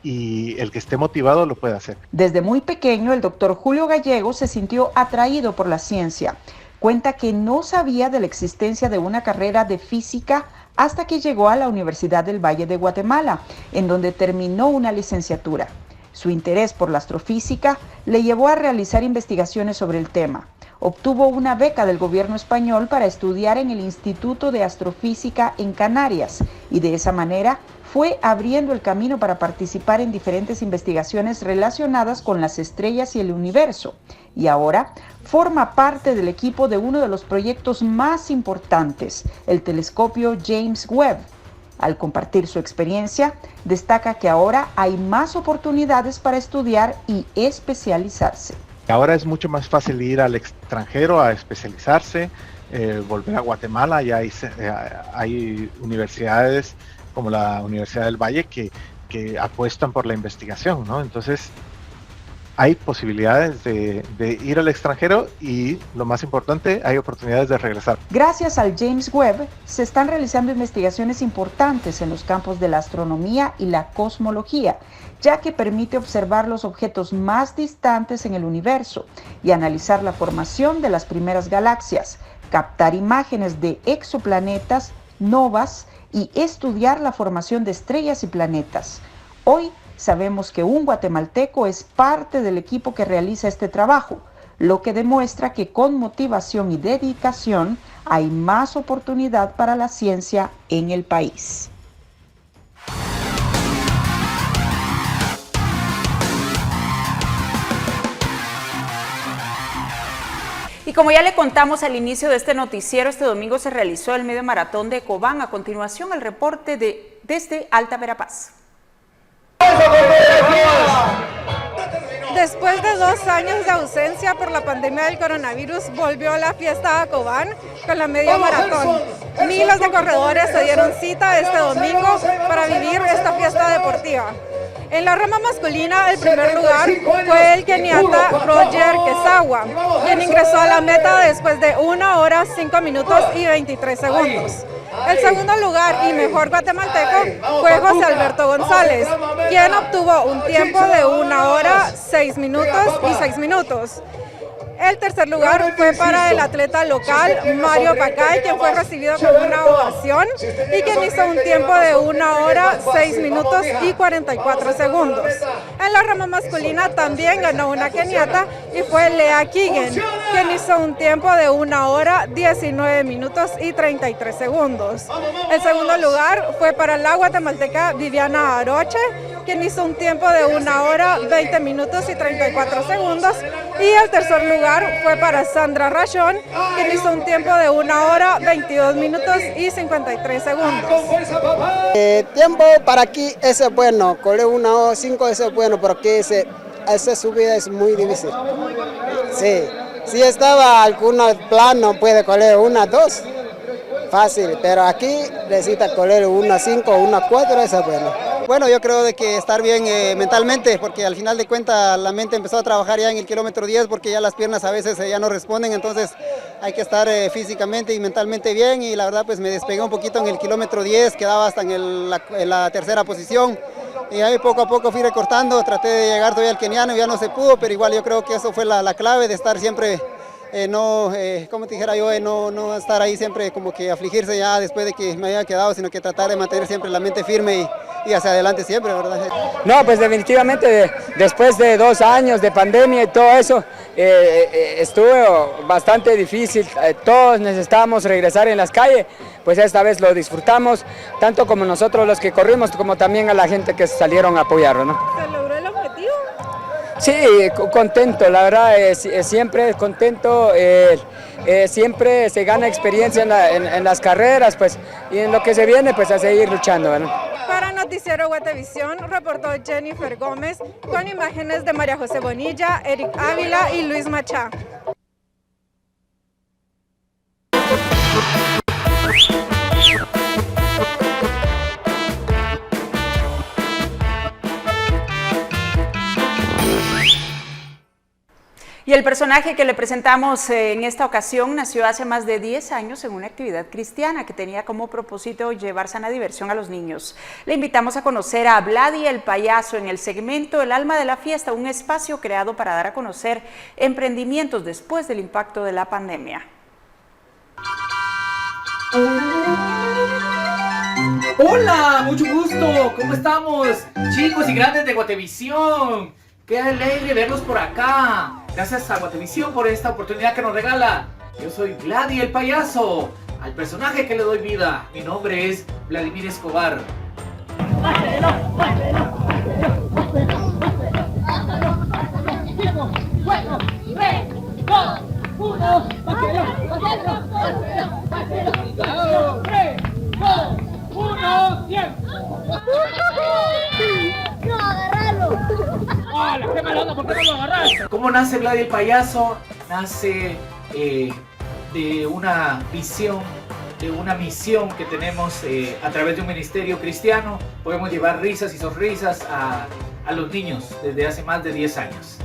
[SPEAKER 14] Y el que esté motivado lo puede hacer.
[SPEAKER 1] Desde muy pequeño, el doctor Julio Gallegos se sintió atraído por la ciencia. Cuenta que no sabía de la existencia de una carrera de física hasta que llegó a la Universidad del Valle de Guatemala, en donde terminó una licenciatura. Su interés por la astrofísica le llevó a realizar investigaciones sobre el tema. Obtuvo una beca del gobierno español para estudiar en el Instituto de Astrofísica en Canarias y de esa manera fue abriendo el camino para participar en diferentes investigaciones relacionadas con las estrellas y el universo. Y ahora forma parte del equipo de uno de los proyectos más importantes, el telescopio James Webb. Al compartir su experiencia, destaca que ahora hay más oportunidades para estudiar y especializarse.
[SPEAKER 14] Ahora es mucho más fácil ir al extranjero a especializarse, volver a Guatemala. Ya hay universidades como la Universidad del Valle que apuestan por la investigación, ¿no? Entonces hay posibilidades de ir al extranjero y, lo más importante, hay oportunidades de regresar.
[SPEAKER 1] Gracias al James Webb se están realizando investigaciones importantes en los campos de la astronomía y la cosmología, ya que permite observar los objetos más distantes en el universo y analizar la formación de las primeras galaxias, captar imágenes de exoplanetas, novas y estudiar la formación de estrellas y planetas. Hoy sabemos que un guatemalteco es parte del equipo que realiza este trabajo, lo que demuestra que con motivación y dedicación hay más oportunidad para la ciencia en el país. Y como ya le contamos al inicio de este noticiero, este domingo se realizó el medio maratón de Cobán. A continuación, el reporte desde Alta Verapaz.
[SPEAKER 15] Después de 2 años de ausencia por la pandemia del coronavirus, volvió la fiesta a Cobán con la media maratón. Miles de corredores se dieron cita este domingo para vivir esta fiesta deportiva. En la rama masculina, el primer lugar fue el keniata Roger Kesawa, quien ingresó a la meta después de 1 hora, 5 minutos y 23 segundos. El segundo lugar y mejor guatemalteco fue José Alberto González, quien obtuvo un tiempo de 1 hora, 6 minutos y 6 minutos. El tercer lugar fue para el atleta local Mario Pacay, quien fue recibido con una ovación y quien hizo un tiempo de 1 hora, 6 minutos y 44 segundos. En la rama masculina también ganó una keniata y fue Lea Keegan, quien hizo un tiempo de 1 hora, 19 minutos y 33 segundos. El segundo lugar fue para la guatemalteca Viviana Aroche, quien hizo un tiempo de 1 hora, 20 minutos y 34 segundos. Y el tercer lugar fue para Sandra Rachón, quien hizo un tiempo de 1 hora, 22 minutos y 53 segundos.
[SPEAKER 16] Tiempo para aquí es bueno, correr 1 hora 5 es bueno, pero que esa subida es muy difícil. Sí, si estaba algún plano puede correr 1 2, fácil, pero aquí necesita correr 1 5 o 1 4, eso es bueno. Bueno, yo creo de que estar bien mentalmente, porque al final de cuentas la mente empezó a trabajar ya en el kilómetro 10, porque ya las piernas a veces ya no responden, entonces hay que estar físicamente y mentalmente bien, y la verdad pues me despegué un poquito en el kilómetro 10, quedaba hasta en la tercera posición, y ahí poco a poco fui recortando, traté de llegar todavía al keniano, ya no se pudo, pero igual yo creo que eso fue la clave de estar siempre, como te dijera yo, no estar ahí siempre como que afligirse ya después de que me haya quedado, sino que tratar de mantener siempre la mente firme y hacia adelante siempre, ¿verdad?
[SPEAKER 17] No, pues definitivamente después de 2 años de pandemia y todo eso, estuvo bastante difícil, todos necesitábamos regresar en las calles, pues esta vez lo disfrutamos, tanto como nosotros los que corrimos, como también a la gente que salieron a apoyarlo, ¿no?
[SPEAKER 15] ¿Se logró el objetivo?
[SPEAKER 17] Sí, contento, la verdad, siempre contento, siempre se gana experiencia en las carreras, pues, y en lo que se viene, pues a seguir luchando, ¿no?
[SPEAKER 15] Para Noticiero Guatevisión, reportó Jennifer Gómez, con imágenes de María José Bonilla, Eric Ávila y Luis Machá.
[SPEAKER 1] Y el personaje que le presentamos en esta ocasión nació hace más de 10 años en una actividad cristiana que tenía como propósito llevar sana diversión a los niños. Le invitamos a conocer a Vladi el Payaso en el segmento El Alma de la Fiesta, un espacio creado para dar a conocer emprendimientos después del impacto de la pandemia.
[SPEAKER 18] Hola, mucho gusto, ¿cómo estamos? Chicos y grandes de Guatevisión, qué alegre verlos por acá. Gracias a Guatevisión por esta oportunidad que nos regala. Yo soy Vladi el Payaso, al personaje que le doy vida. Mi nombre es Vladimir Escobar. ¿Cómo nace Vladi el Payaso? Nace de una visión, de una misión que tenemos a través de un ministerio cristiano. Podemos llevar risas y sonrisas a los niños desde hace más de 10 años.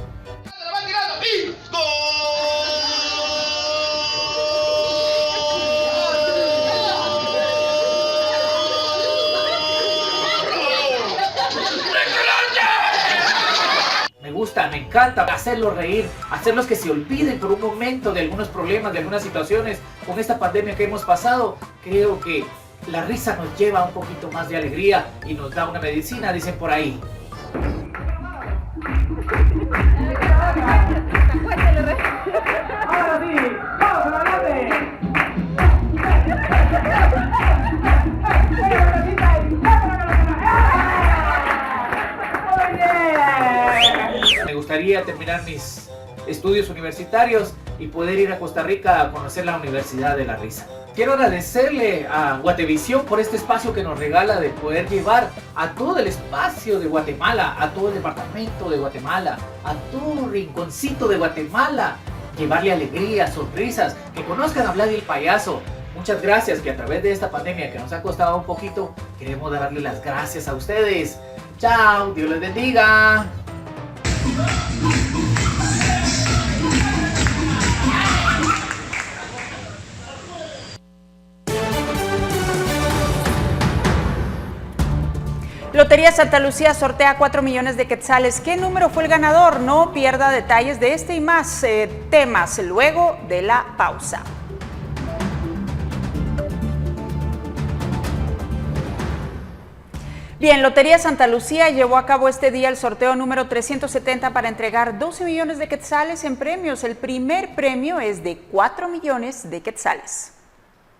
[SPEAKER 18] Me encanta hacerlos reír, hacerlos que se olviden por un momento de algunos problemas, de algunas situaciones. Con esta pandemia que hemos pasado, creo que la risa nos lleva un poquito más de alegría y nos da una medicina, dicen por ahí. Me gustaría terminar mis estudios universitarios y poder ir a Costa Rica a conocer la Universidad de la Risa. Quiero agradecerle a Guatevisión por este espacio que nos regala de poder llevar a todo el espacio de Guatemala, a todo el departamento de Guatemala, a todo rinconcito de Guatemala, llevarle alegría, sonrisas, que conozcan a Vladi el Payaso. Muchas gracias, que a través de esta pandemia que nos ha costado un poquito, queremos darle las gracias a ustedes. Chao, Dios les bendiga.
[SPEAKER 1] Lotería Santa Lucía sortea 4 millones de quetzales. ¿Qué número fue el ganador? No pierda detalles de este y más temas luego de la pausa. Bien, Lotería Santa Lucía llevó a cabo este día el sorteo número 370 para entregar 12 millones de quetzales en premios. El primer premio es de 4 millones de quetzales.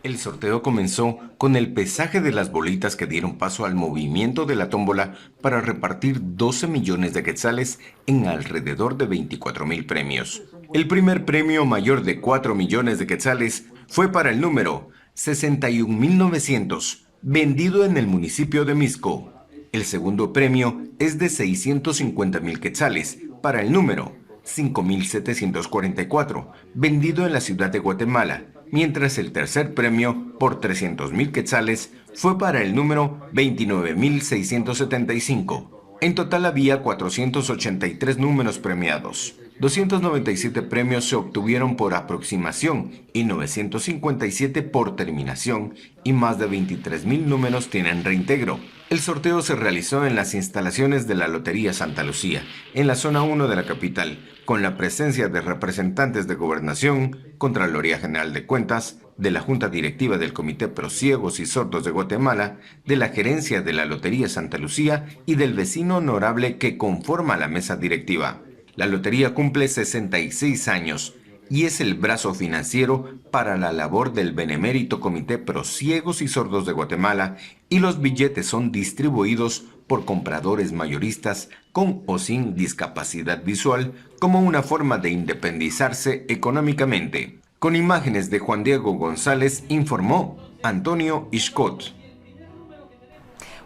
[SPEAKER 19] El sorteo comenzó con el pesaje de las bolitas que dieron paso al movimiento de la tómbola para repartir 12 millones de quetzales en alrededor de 24,000 premios. El primer premio mayor de 4 millones de quetzales fue para el número 61,900, vendido en el municipio de Misco. El segundo premio es de 650,000 quetzales para el número 5,744, vendido en la ciudad de Guatemala, mientras el tercer premio, por 300,000 quetzales, fue para el número 29,675. En total había 483 números premiados. 297 premios se obtuvieron por aproximación y 957 por terminación, y más de 23,000 números tienen reintegro. El sorteo se realizó en las instalaciones de la Lotería Santa Lucía, en la zona 1 de la capital, con la presencia de representantes de Gobernación, Contraloría General de Cuentas, de la Junta Directiva del Comité Pro Ciegos y Sordos de Guatemala, de la Gerencia de la Lotería Santa Lucía y del vecino honorable que conforma la mesa directiva. La lotería cumple 66 años y es el brazo financiero para la labor del benemérito Comité Pro Ciegos y Sordos de Guatemala, y los billetes son distribuidos por compradores mayoristas con o sin discapacidad visual como una forma de independizarse económicamente. Con imágenes de Juan Diego González, informó Antonio Ishcot.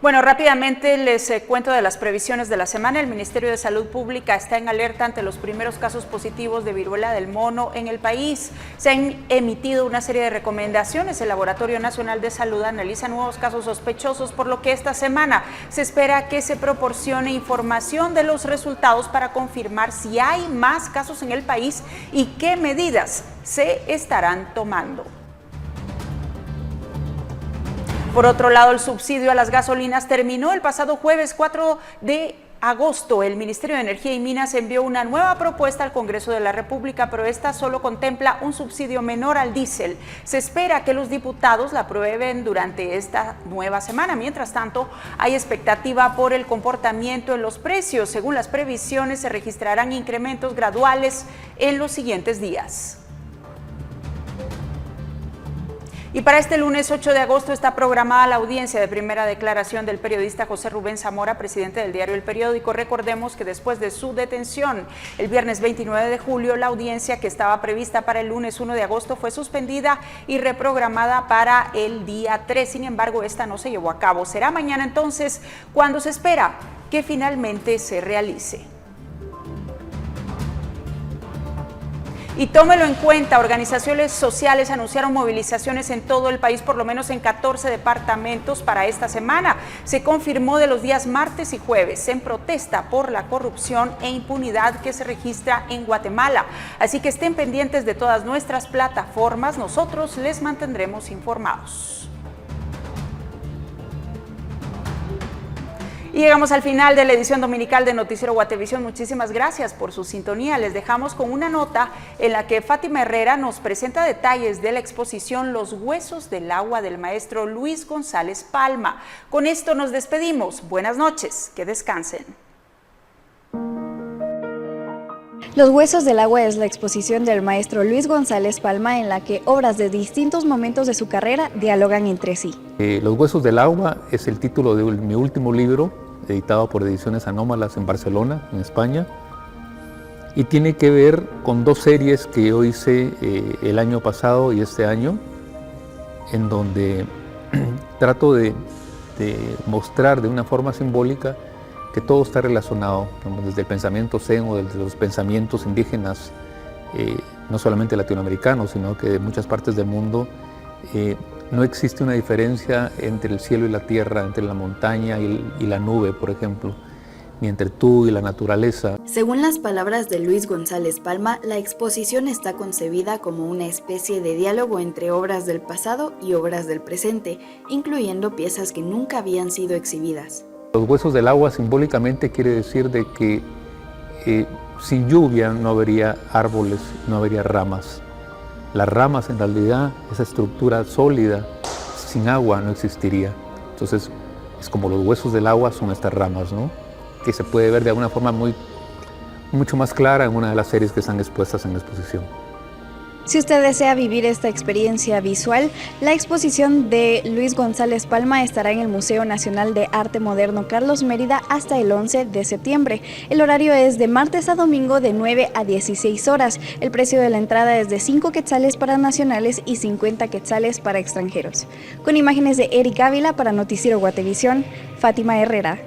[SPEAKER 1] Bueno, rápidamente les cuento de las previsiones de la semana. El Ministerio de Salud Pública está en alerta ante los primeros casos positivos de viruela del mono en el país. Se han emitido una serie de recomendaciones. El Laboratorio Nacional de Salud analiza nuevos casos sospechosos, por lo que esta semana se espera que se proporcione información de los resultados para confirmar si hay más casos en el país y qué medidas se estarán tomando. Por otro lado, el subsidio a las gasolinas terminó el pasado jueves 4 de agosto. El Ministerio de Energía y Minas envió una nueva propuesta al Congreso de la República, pero esta solo contempla un subsidio menor al diésel. Se espera que los diputados la aprueben durante esta nueva semana. Mientras tanto, hay expectativa por el comportamiento en los precios. Según las previsiones, se registrarán incrementos graduales en los siguientes días. Y para este lunes 8 de agosto está programada la audiencia de primera declaración del periodista José Rubén Zamora, presidente del diario El Periódico. Recordemos que después de su detención el viernes 29 de julio, la audiencia que estaba prevista para el lunes 1 de agosto fue suspendida y reprogramada para el día 3. Sin embargo, esta no se llevó a cabo. Será mañana entonces cuando se espera que finalmente se realice. Y tómelo en cuenta, organizaciones sociales anunciaron movilizaciones en todo el país, por lo menos en 14 departamentos para esta semana. Se confirmó de los días martes y jueves en protesta por la corrupción e impunidad que se registra en Guatemala. Así que estén pendientes de todas nuestras plataformas, nosotros les mantendremos informados. Y llegamos al final de la edición dominical de Noticiero Guatevisión. Muchísimas gracias por su sintonía. Les dejamos con una nota en la que Fátima Herrera nos presenta detalles de la exposición Los Huesos del Agua del maestro Luis González Palma. Con esto nos despedimos. Buenas noches, que descansen.
[SPEAKER 20] Los Huesos del Agua es la exposición del maestro Luis González Palma en la que obras de distintos momentos de su carrera dialogan entre sí.
[SPEAKER 21] Los Huesos del Agua es el título de mi último libro, editado por Ediciones Anómalas en Barcelona, en España, y tiene que ver con dos series que yo hice el año pasado y este año, en donde trato de mostrar de una forma simbólica que todo está relacionado, desde el pensamiento zen o desde los pensamientos indígenas, no solamente latinoamericanos, sino que de muchas partes del mundo. No existe una diferencia entre el cielo y la tierra, entre la montaña y la nube, por ejemplo, ni entre tú y la naturaleza.
[SPEAKER 20] Según las palabras de Luis González Palma, la exposición está concebida como una especie de diálogo entre obras del pasado y obras del presente, incluyendo piezas que nunca habían sido exhibidas.
[SPEAKER 21] Los huesos del agua simbólicamente quiere decir de que sin lluvia no habría árboles, no habría ramas. Las ramas, en realidad, esa estructura sólida, sin agua no existiría. Entonces, es como los huesos del agua son estas ramas, ¿no? Que se puede ver de alguna forma mucho más clara en una de las series que están expuestas en la exposición.
[SPEAKER 20] Si usted desea vivir esta experiencia visual, la exposición de Luis González Palma estará en el Museo Nacional de Arte Moderno Carlos Mérida hasta el 11 de septiembre. El horario es de martes a domingo de 9 a 16 horas. El precio de la entrada es de 5 quetzales para nacionales y 50 quetzales para extranjeros. Con imágenes de Eric Ávila para Noticiero Guatevisión, Fátima Herrera.